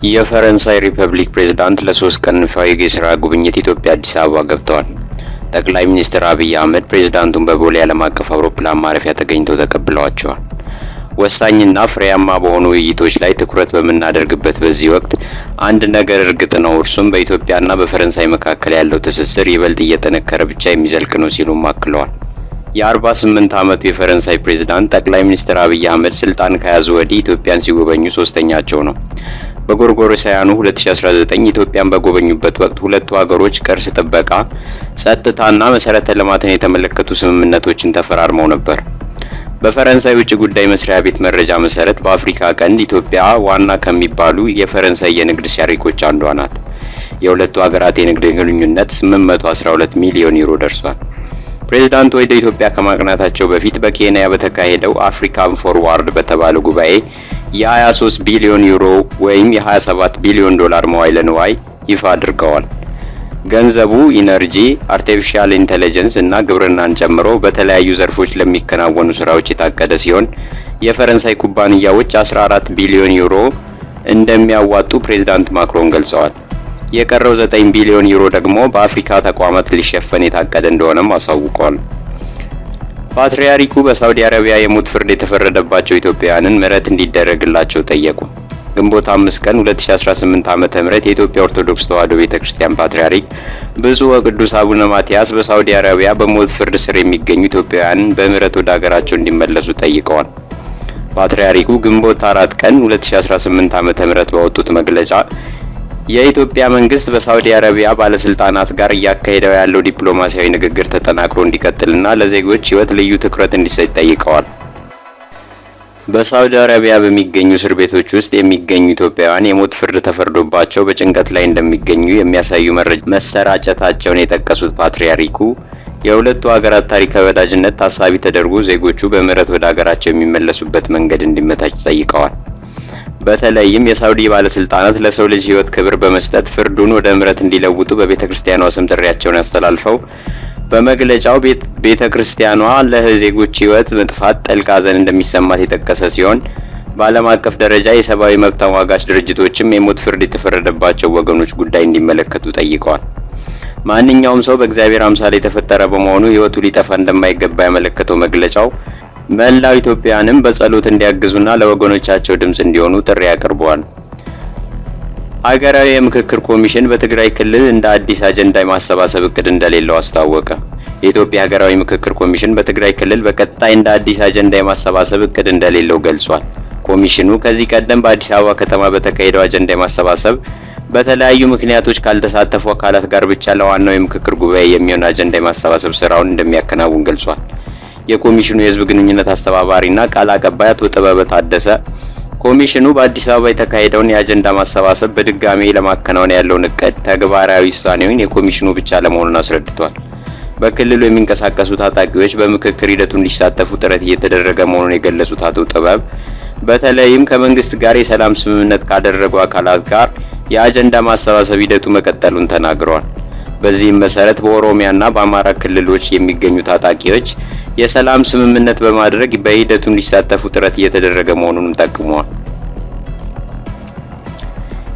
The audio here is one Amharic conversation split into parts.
የፈረንሳይ ሪፐብሊክ ፕሬዝዳንት ለ3 ቀን ይፋዊ የሥራ ጉብኝት ኢትዮጵያ አዲስ አበባ ገብተዋል። ጠቅላይ ሚኒስትር አብይ አህመድ ፕሬዝዳንቱን በቦሌ ዓለም አቀፍ አውሮፕላን ማረፊያ ተገኝተው ተቀብለዋቸዋል። ወሳኝና ፍሬያማ በሆኑ ውይይቶች ላይ ትኩረት በምናደርግበት በዚህ ወቅት አንድ ነገር እርግጥ ነው፣ እርሱም በኢትዮጵያና በፈረንሳይ መካከል ያለው ትስስር ይበልጥ እየጠነከረ ብቻ የሚዘልቅ ነው ሲሉም አክለዋል። የ48 ዓመቱ የፈረንሳይ ፕሬዝዳንት ጠቅላይ ሚኒስትር አብይ አህመድ ስልጣን ከያዙ ወዲህ ኢትዮጵያን ሲጎበኙ ሶስተኛቸው ነው። በጎርጎሮሳውያኑ 2019 ኢትዮጵያን በጎበኙበት ወቅት ሁለቱ ሀገሮች ቅርስ ጥበቃ፣ ጸጥታና መሰረተ ልማትን የተመለከቱ ስምምነቶችን ተፈራርመው ነበር። በፈረንሳይ ውጭ ጉዳይ መስሪያ ቤት መረጃ መሰረት በአፍሪካ ቀንድ ኢትዮጵያ ዋና ከሚባሉ የፈረንሳይ የንግድ ሸሪኮች አንዷ ናት። የሁለቱ ሀገራት የንግድ ግንኙነት 812 ሚሊዮን ዩሮ ደርሷል። ፕሬዝዳንቱ ወደ ኢትዮጵያ ከማቅናታቸው በፊት በኬንያ በተካሄደው አፍሪካን ፎርዋርድ በተባለው ጉባኤ የ23 ቢሊዮን ዩሮ ወይም የ27 ቢሊዮን ዶላር መዋዕለ ንዋይ ይፋ አድርገዋል። ገንዘቡ ኢነርጂ፣ አርቲፊሻል ኢንተለጀንስ እና ግብርናን ጨምሮ በተለያዩ ዘርፎች ለሚከናወኑ ስራዎች የታቀደ ሲሆን የፈረንሳይ ኩባንያዎች 14 ቢሊዮን ዩሮ እንደሚያዋጡ ፕሬዝዳንት ማክሮን ገልጸዋል። የቀረው 9 ቢሊዮን ዩሮ ደግሞ በአፍሪካ ተቋማት ሊሸፈን የታቀደ እንደሆነም አሳውቀዋል። ፓትርያርኩ በሳውዲ አረቢያ የሞት ፍርድ የተፈረደባቸው ኢትዮጵያውያንን ምህረት እንዲደረግላቸው ጠየቁ። ግንቦት 5 ቀን 2018 ዓ.ም የኢትዮጵያ ኦርቶዶክስ ተዋሕዶ ቤተክርስቲያን ፓትርያርክ ብፁዕ ወቅዱስ አቡነ ማትያስ በሳውዲ አረቢያ በሞት ፍርድ ስር የሚገኙ ኢትዮጵያውያንን በምህረት ወደ ሀገራቸው እንዲመለሱ ጠይቀዋል። ፓትርያርኩ ግንቦት 4 ቀን 2018 ዓ.ም ባወጡት መግለጫ የኢትዮጵያ መንግስት በሳውዲ አረቢያ ባለስልጣናት ጋር እያካሄደው ያለው ዲፕሎማሲያዊ ንግግር ተጠናክሮ እንዲቀጥልና ለዜጎች ሕይወት ልዩ ትኩረት እንዲሰጥ ጠይቀዋል። በሳውዲ አረቢያ በሚገኙ እስር ቤቶች ውስጥ የሚገኙ ኢትዮጵያውያን የሞት ፍርድ ተፈርዶባቸው በጭንቀት ላይ እንደሚገኙ የሚያሳዩ መረጃ መሰራጨታቸውን የጠቀሱት ፓትርያርኩ የሁለቱ ሀገራት ታሪካዊ ወዳጅነት ታሳቢ ተደርጎ ዜጎቹ በምህረት ወደ ሀገራቸው የሚመለሱበት መንገድ እንዲመቻች ጠይቀዋል። በተለይም የሳውዲ ባለስልጣናት ለሰው ልጅ ሕይወት ክብር በመስጠት ፍርዱን ወደ ምህረት እንዲለውጡ በቤተክርስቲያኗ ስም ጥሪያቸውን ያስተላልፈው በመግለጫው ቤተክርስቲያኗ ለዜጎች ሕይወት መጥፋት ጥልቅ ሐዘን እንደሚሰማት የጠቀሰ ሲሆን በዓለም አቀፍ ደረጃ የሰብአዊ መብት ተሟጋች ድርጅቶችም የሞት ፍርድ የተፈረደባቸው ወገኖች ጉዳይ እንዲመለከቱ ጠይቀዋል። ማንኛውም ሰው በእግዚአብሔር አምሳል የተፈጠረ በመሆኑ ሕይወቱ ሊጠፋ እንደማይገባ ያመለከተው መግለጫው መላው ኢትዮጵያውያንም በጸሎት እንዲያግዙና ለወገኖቻቸው ድምጽ እንዲሆኑ ጥሪ አቅርበዋል። ሀገራዊ የምክክር ኮሚሽን በትግራይ ክልል እንደ አዲስ አጀንዳ የማሰባሰብ እቅድ እንደሌለው አስታወቀ። የኢትዮጵያ ሀገራዊ ምክክር ኮሚሽን በትግራይ ክልል በቀጣይ እንደ አዲስ አጀንዳ የማሰባሰብ እቅድ እንደሌለው ገልጿል። ኮሚሽኑ ከዚህ ቀደም በአዲስ አበባ ከተማ በተካሄደው አጀንዳ የማሰባሰብ በተለያዩ ምክንያቶች ካልተሳተፉ አካላት ጋር ብቻ ለዋናው የምክክር ጉባኤ የሚሆን አጀንዳ የማሰባሰብ ስራውን እንደሚያከናውን ገልጿል። የኮሚሽኑ የህዝብ ግንኙነት አስተባባሪና ቃል አቀባይ አቶ ጥበበ ታደሰ ኮሚሽኑ በአዲስ አበባ የተካሄደውን የአጀንዳ ማሰባሰብ በድጋሚ ለማከናወን ያለውን እቅድ ተግባራዊ ውሳኔውን የኮሚሽኑ ብቻ ለመሆኑን አስረድቷል። በክልሉ የሚንቀሳቀሱ ታጣቂዎች በምክክር ሂደቱ እንዲሳተፉ ጥረት እየተደረገ መሆኑን የገለጹት አቶ ጥበብ በተለይም ከመንግስት ጋር የሰላም ስምምነት ካደረጉ አካላት ጋር የአጀንዳ ማሰባሰብ ሂደቱ መቀጠሉን ተናግረዋል። በዚህም መሰረት በኦሮሚያና በአማራ ክልሎች የሚገኙ ታጣቂዎች የሰላም ስምምነት በማድረግ በሂደቱ እንዲሳተፉ ጥረት እየተደረገ መሆኑንም ጠቁመዋል።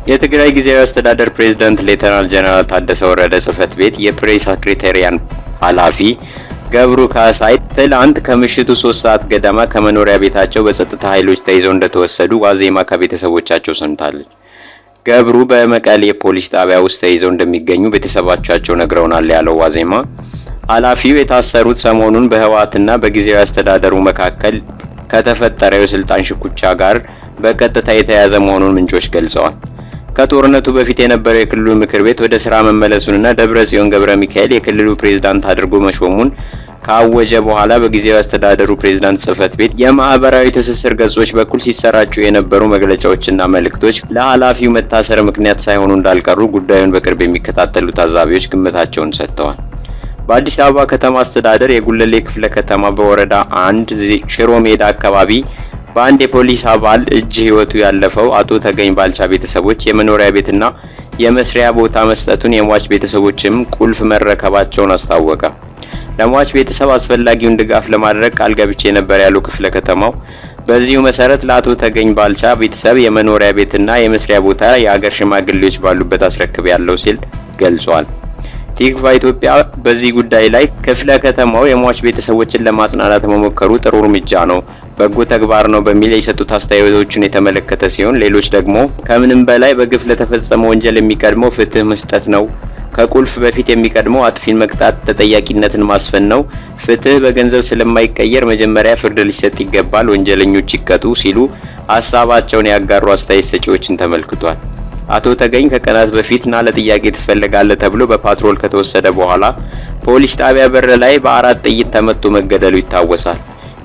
የትግራይ ጊዜያዊ አስተዳደር ፕሬዝዳንት ሌተናል ጀነራል ታደሰ ወረደ ጽህፈት ቤት የፕሬስ ሴክሬታሪያን ኃላፊ ገብሩ ካሳይ ትላንት ከምሽቱ 3 ሰዓት ገደማ ከመኖሪያ ቤታቸው በጸጥታ ኃይሎች ተይዘው እንደተወሰዱ ዋዜማ ከቤተሰቦቻቸው ሰምታለች። ገብሩ በመቀሌ ፖሊስ ጣቢያ ውስጥ ተይዘው እንደሚገኙ ቤተሰቦቻቸው ነግረውናል ያለው ዋዜማ ኃላፊው የታሰሩት ሰሞኑን በህወሓትና በጊዜያዊ አስተዳደሩ መካከል ከተፈጠረው የስልጣን ሽኩቻ ጋር በቀጥታ የተያያዘ መሆኑን ምንጮች ገልጸዋል። ከጦርነቱ በፊት የነበረው የክልሉ ምክር ቤት ወደ ስራ መመለሱንና ደብረጽዮን ገብረ ሚካኤል የክልሉ ፕሬዝዳንት አድርጎ መሾሙን ካወጀ በኋላ በጊዜያዊ አስተዳደሩ ፕሬዝዳንት ጽህፈት ቤት የማህበራዊ ትስስር ገጾች በኩል ሲሰራጩ የነበሩ መግለጫዎችና መልእክቶች ለኃላፊው መታሰር ምክንያት ሳይሆኑ እንዳልቀሩ ጉዳዩን በቅርብ የሚከታተሉ ታዛቢዎች ግምታቸውን ሰጥተዋል። በአዲስ አበባ ከተማ አስተዳደር የጉለሌ ክፍለ ከተማ በወረዳ 1 ሽሮ ሜዳ አካባቢ በአንድ የፖሊስ አባል እጅ ህይወቱ ያለፈው አቶ ተገኝ ባልቻ ቤተሰቦች የመኖሪያ ቤትና የመስሪያ ቦታ መስጠቱን የሟች ቤተሰቦችም ቁልፍ መረከባቸውን አስታወቀ። ለሟች ቤተሰብ አስፈላጊውን ድጋፍ ለማድረግ ቃል ገብቼ ነበር ያለው ክፍለ ከተማው በዚሁ መሰረት ለአቶ ተገኝ ባልቻ ቤተሰብ የመኖሪያ ቤትና የመስሪያ ቦታ የሀገር ሽማግሌዎች ባሉበት አስረክብ ያለው ሲል ገልጿል። ቲክቫ ኢትዮጵያ በዚህ ጉዳይ ላይ ክፍለ ከተማው የሟች ቤተሰቦችን ለማጽናናት መሞከሩ ጥሩ እርምጃ ነው፣ በጎ ተግባር ነው በሚል የሰጡት አስተያየቶችን የተመለከተ ሲሆን ሌሎች ደግሞ ከምንም በላይ በግፍ ለተፈጸመ ወንጀል የሚቀድመው ፍትህ መስጠት ነው፣ ከቁልፍ በፊት የሚቀድመው አጥፊን መቅጣት፣ ተጠያቂነትን ማስፈን ነው፣ ፍትህ በገንዘብ ስለማይቀየር መጀመሪያ ፍርድ ሊሰጥ ይገባል፣ ወንጀለኞች ይቀጡ ሲሉ ሀሳባቸውን ያጋሩ አስተያየት ሰጪዎችን ተመልክቷል። አቶ ተገኝ ከቀናት በፊትና ለጥያቄ ትፈልጋለህ ተብሎ በፓትሮል ከተወሰደ በኋላ ፖሊስ ጣቢያ በር ላይ በ4 ጥይት ተመቶ መገደሉ ይታወሳል።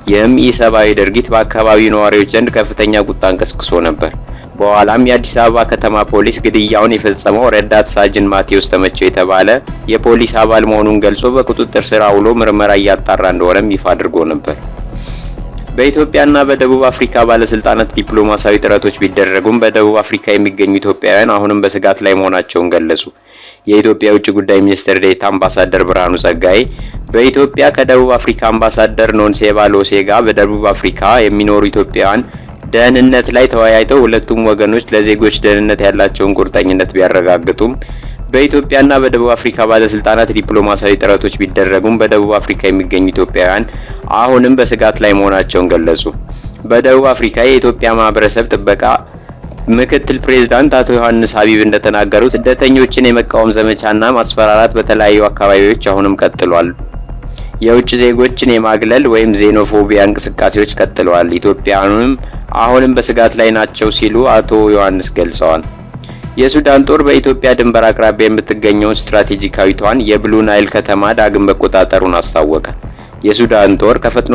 ይህም ኢሰብአዊ ድርጊት በአካባቢው ነዋሪዎች ዘንድ ከፍተኛ ቁጣን ቀስቅሶ ነበር። በኋላም የአዲስ አበባ ከተማ ፖሊስ ግድያውን የፈጸመው ረዳት ሳጅን ማቴዎስ ተመቸው የተባለ የፖሊስ አባል መሆኑን ገልጾ በቁጥጥር ስር አውሎ ምርመራ እያጣራ እንደሆነም ይፋ አድርጎ ነበር። በኢትዮጵያና በደቡብ አፍሪካ ባለስልጣናት ዲፕሎማሲያዊ ጥረቶች ቢደረጉም በደቡብ አፍሪካ የሚገኙ ኢትዮጵያውያን አሁንም በስጋት ላይ መሆናቸውን ገለጹ። የኢትዮጵያ የውጭ ጉዳይ ሚኒስትር ዴኤታ አምባሳደር ብርሃኑ ጸጋዬ በኢትዮጵያ ከደቡብ አፍሪካ አምባሳደር ኖንሴባ ሎሴ ጋር በደቡብ አፍሪካ የሚኖሩ ኢትዮጵያውያን ደህንነት ላይ ተወያይተው ሁለቱም ወገኖች ለዜጎች ደህንነት ያላቸውን ቁርጠኝነት ቢያረጋግጡም በኢትዮጵያና በደቡብ አፍሪካ ባለስልጣናት ዲፕሎማሲያዊ ጥረቶች ቢደረጉም በደቡብ አፍሪካ የሚገኙ ኢትዮጵያውያን አሁንም በስጋት ላይ መሆናቸውን ገለጹ። በደቡብ አፍሪካ የኢትዮጵያ ማህበረሰብ ጥበቃ ምክትል ፕሬዝዳንት አቶ ዮሐንስ ሀቢብ እንደተናገሩት ስደተኞችን የመቃወም ዘመቻና ማስፈራራት በተለያዩ አካባቢዎች አሁንም ቀጥሏል። የውጭ ዜጎችን የማግለል ወይም ዜኖፎቢያ እንቅስቃሴዎች ቀጥለዋል። ኢትዮጵያውያንም አሁንም በስጋት ላይ ናቸው ሲሉ አቶ ዮሐንስ ገልጸዋል። የሱዳን ጦር በኢትዮጵያ ድንበር አቅራቢያ የምትገኘውን ስትራቴጂካዊቷን የብሉ ናይል ከተማ ዳግም መቆጣጠሩን አስታወቀ። የሱዳን ጦር ከፈጥኖ